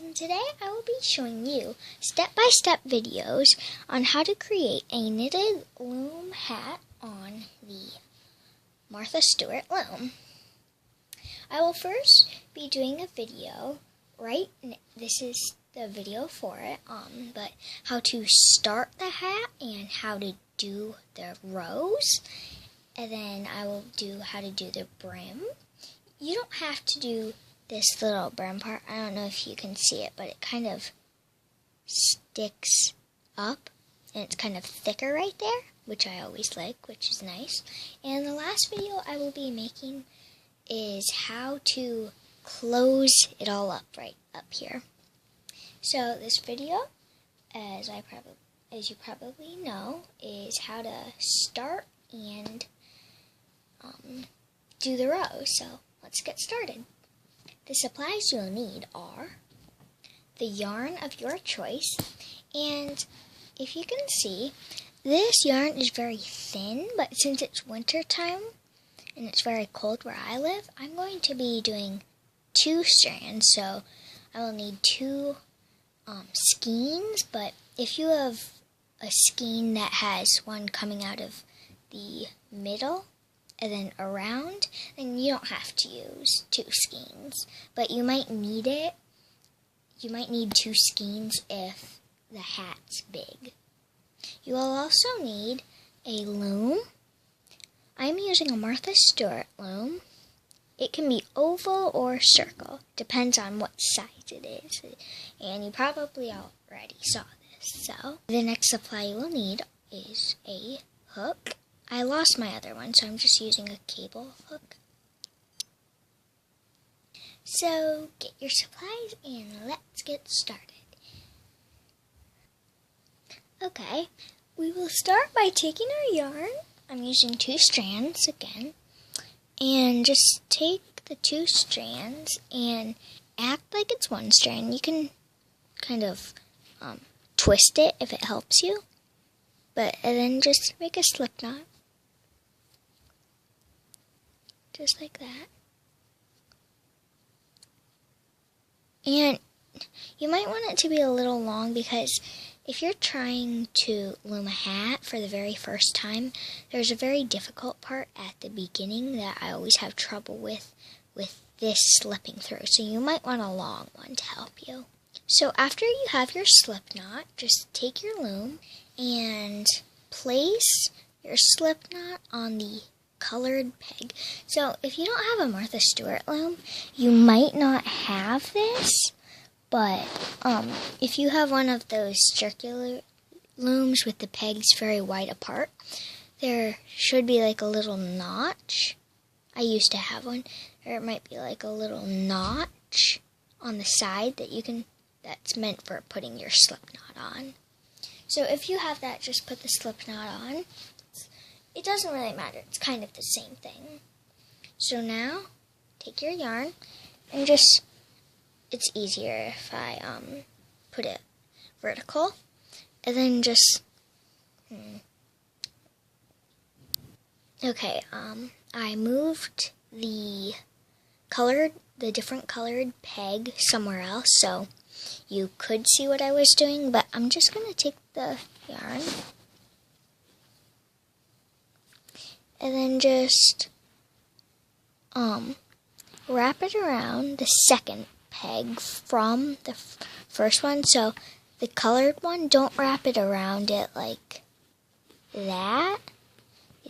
and today I will be showing you step-by-step videos on how to create a knitted loom hat on the Martha Stewart loom. I will first be doing a video, this is the video for it, but how to start the hat and how to do the rows, and then I will do how to do the brim. You don't have to do this little brim part. I don't know if you can see it, but it kind of sticks up, and it's kind of thicker right there, which I always like, which is nice. And the last video I will be making is how to close it all up right up here. So this video, as you probably know, is how to start and do the rows. So let's get started. The supplies you'll need are the yarn of your choice, and if you can see, this yarn is very thin, but since it's winter time and it's very cold where I live, I'm going to be doing 2 strands, so I will need 2 skeins. But if you have a skein that has one coming out of the middle and then around, then you don't have to use 2 skeins, but you might need it. You might need 2 skeins if the hat's big. You will also need a loom. I'm using a Martha Stewart loom. It can be oval or circle, depends on what size it is, and you probably already saw this. So the next supply you will need is a hook. I lost my other one, so I'm just using a cable hook. So get your supplies and let's get started. Okay, we will start by taking our yarn. I'm using 2 strands again. And just take the 2 strands and act like it's 1 strand. You can kind of twist it if it helps you. And then just make a slip knot. Just like that. And you might want it to be a little long, because if you're trying to loom a hat for the very first time, there's a very difficult part at the beginning that I always have trouble with this slipping through. So you might want a long one to help you. So after you have your slip knot, just take your loom and place your slip knot on the colored peg. So if you don't have a Martha Stewart loom, you might not have this, but if you have one of those circular looms with the pegs very wide apart, there should be like a little notch. I used to have one. There might be like a little notch on the side that's meant for putting your slip knot on. So if you have that, just put the slip knot on. It doesn't really matter. It's kind of the same thing. So now, take your yarn and it's easier if I put it vertical, and then just, okay, I moved the different colored peg somewhere else, so you could see what I was doing, but I'm just going to take the yarn and then just wrap it around the second peg from the first one. So the colored one, don't wrap it around it like that,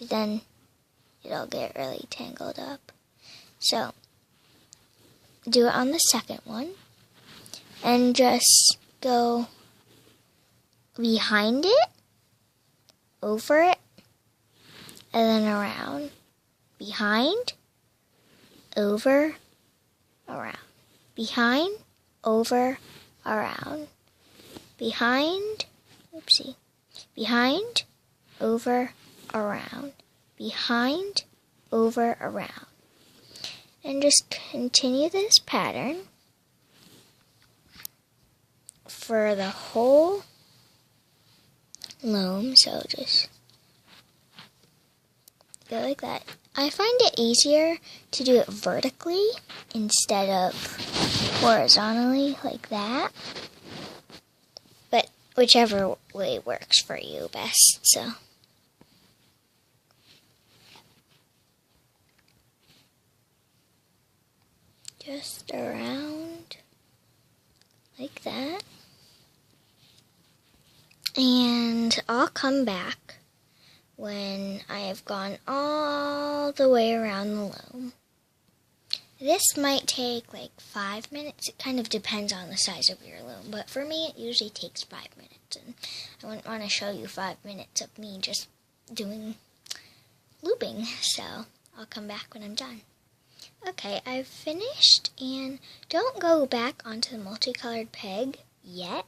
then it'll get really tangled up. So do it on the second one and just go behind it, over it, and then around. Behind, over, around. Behind, over, around. Behind, behind, over, around. Behind, over, around. And just continue this pattern for the whole loom. So just go like that. I find it easier to do it vertically instead of horizontally like that. But whichever way works for you best, so. Just around like that. And I'll come back when I have gone all the way around the loom. This might take like 5 minutes. It kind of depends on the size of your loom, but for me it usually takes 5 minutes, and I wouldn't want to show you 5 minutes of me just doing looping, so I'll come back when I'm done. Okay, I've finished, and don't go back onto the multicolored peg yet,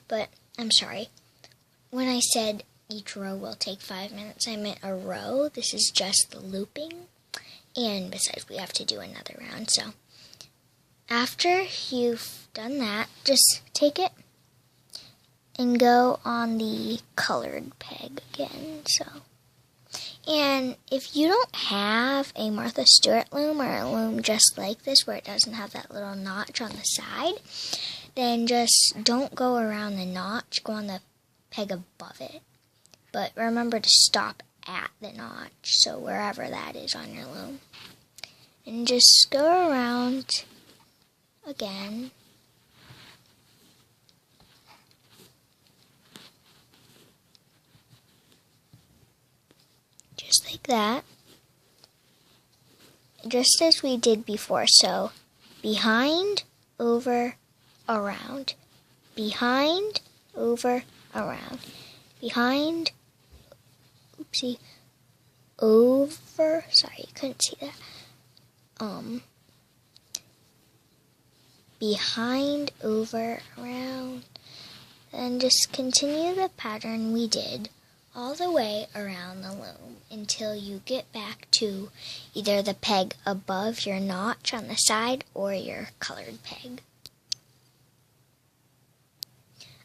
but I'm sorry. When I said each row will take 5 minutes, I meant a row. This is just the looping. And besides, we have to do another round. So after you've done that, just take it and go on the colored peg again. And if you don't have a Martha Stewart loom or a loom just like this where it doesn't have that little notch on the side, then just don't go around the notch. Go on the peg above it. But remember to stop at the notch, so wherever that is on your loom. And just go around again. Just like that. Just as we did before, so behind, over, around. Behind, over, around. Behind, oopsie, over, sorry, you couldn't see that, behind, over, around, and just continue the pattern we did all the way around the loom until you get back to either the peg above your notch on the side or your colored peg.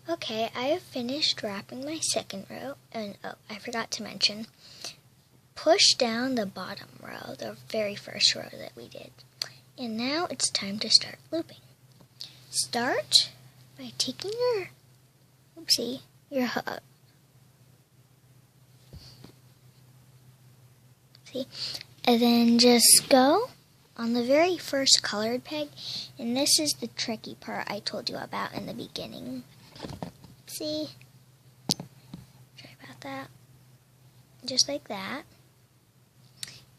Okay, I have finished wrapping my second row, and oh, I forgot to mention, push down the bottom row, the very first row that we did. And now it's time to start looping. Start by taking your hook. See? And then just go on the very first colored peg, and this is the tricky part I told you about in the beginning. See? Sorry about that. Just like that.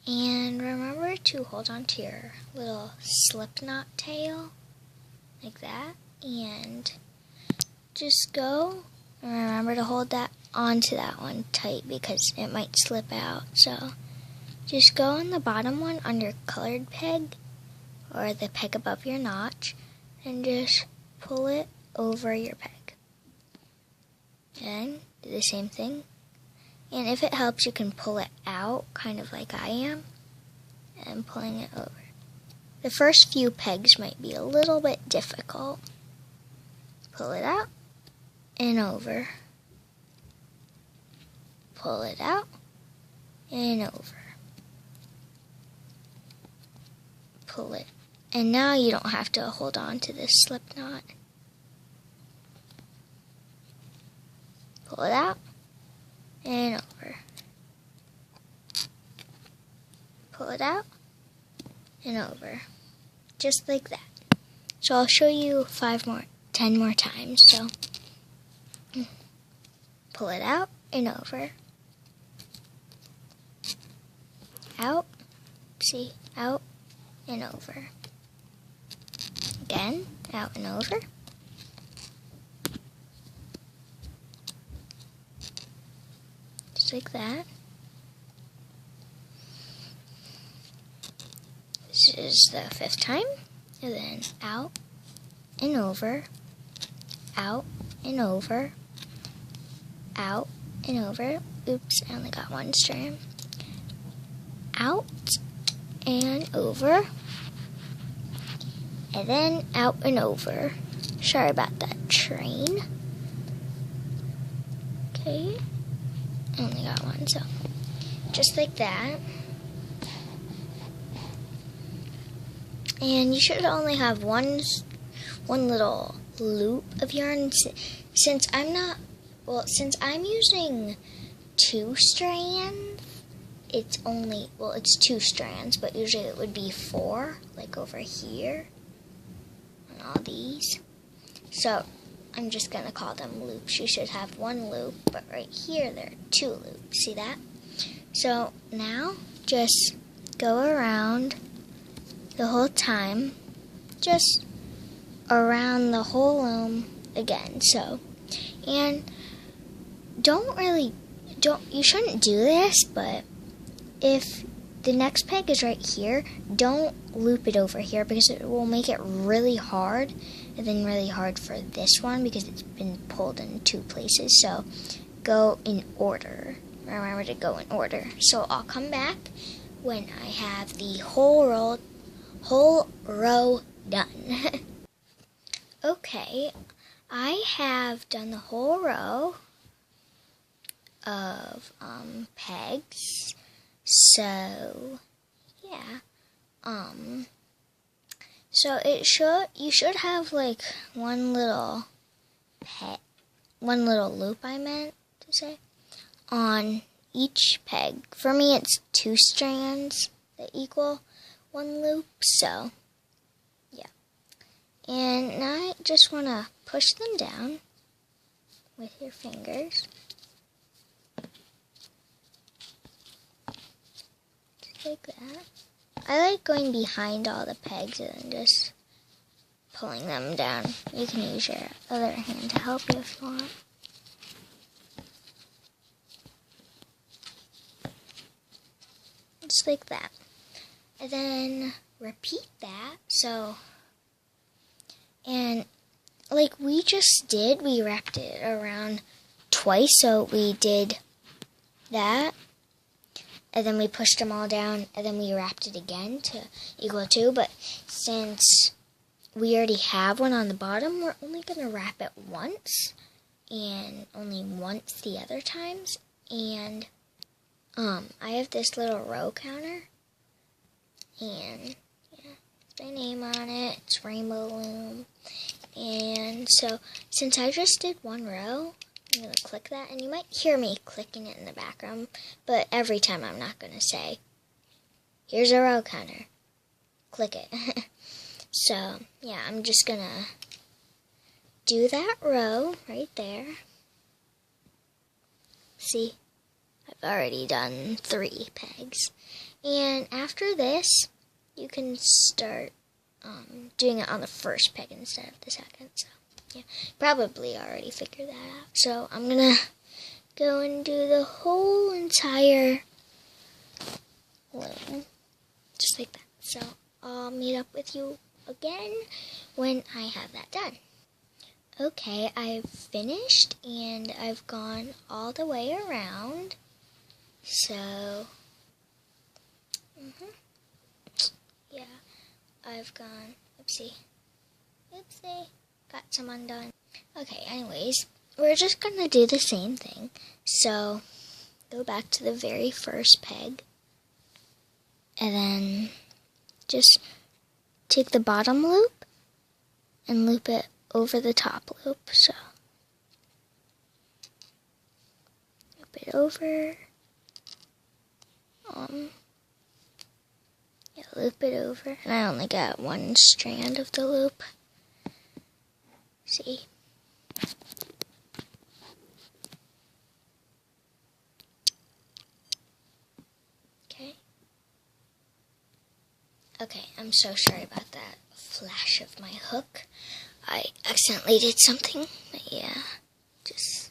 And remember to hold on to your little slip knot tail, like that, and just go, and remember to hold that onto that one tight because it might slip out. So just go on the bottom one on your colored peg, or the peg above your notch, and just pull it over your peg. And do the same thing. And if it helps, you can pull it out, kind of like I am, and pulling it over. The first few pegs might be a little bit difficult. Pull it out and over. Pull it out and over. Pull it. And now you don't have to hold on to this slip knot. Pull it out and over. Pull it out and over. Just like that. So I'll show you 10 more times. So pull it out and over. Out. See, out and over. Again, out and over. Like that. This is the 5th time, and then out and over, out and over, out and over. Oops, I only got one strand. Out and over, and then out and over. Sorry about that train. Okay. I only got one, so just like that. And you should only have one little loop of yarn. Since I'm using 2 strands, it's two strands, but usually it would be 4, like over here on all these. So I'm just going to call them loops. You should have 1 loop, but right here there are 2 loops. See that? So now just go around the whole time, just around the whole loom again. So, and you shouldn't do this, but if the next peg is right here, don't loop it over here because it will make it really hard, and then really hard for this one because it's been pulled in 2 places. So go in order. Remember to go in order. So I'll come back when I have the whole row done. Okay, I have done the whole row of pegs. So yeah, so you should have like one little loop, I meant to say, on each peg. For me, it's 2 strands that equal 1 loop. So yeah, and now I just want to push them down with your fingers. Like that. I like going behind all the pegs and just pulling them down. You can use your other hand to help you if you want. Just like that. And then repeat that. So, and like we just did, we wrapped it around twice. So we did that. And then we pushed them all down, and then we wrapped it again to equal 2. But since we already have one on the bottom, we're only going to wrap it once, and only once the other times. And I have this little row counter, and yeah, it's my name on it. It's Rainbow Loom. And so since I just did 1 row, I'm going to click that, and you might hear me clicking it in the background, but every time I'm not going to say, here's a row counter, click it. So, yeah, I'm just going to do that row right there. See, I've already done 3 pegs. And after this, you can start doing it on the first peg instead of the second, so. Yeah, probably already figured that out. So I'm going to go and do the whole entire loom. Just like that. So I'll meet up with you again when I have that done. Okay, I've finished and I've gone all the way around. So, yeah, I've gone, oopsie. Got some undone. Okay, anyways, we're just going to do the same thing. So, go back to the very first peg. And then just take the bottom loop and loop it over the top loop. So, loop it over. Yeah, loop it over. And I only got 1 strand of the loop. See? Okay, I'm so sorry about that flash of my hook. I accidentally did something, but yeah. Just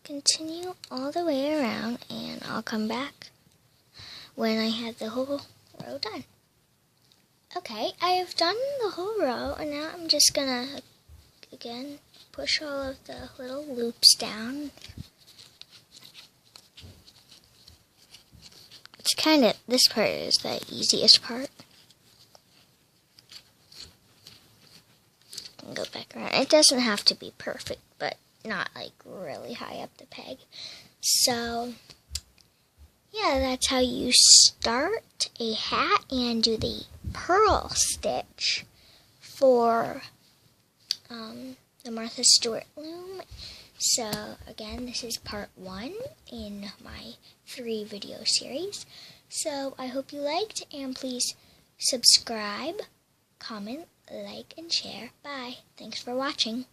continue all the way around, and I'll come back when I have the whole row done. Okay, I've done the whole row, and now I'm just gonna again push all of the little loops down. It's this part is the easiest part. And go back around. It doesn't have to be perfect, but not like really high up the peg. So yeah, that's how you start a hat and do the purl stitch for the Martha Stewart loom. So again, this is part 1 in my 3 video series. So I hope you liked, and please subscribe, comment, like, and share. Bye. Thanks for watching.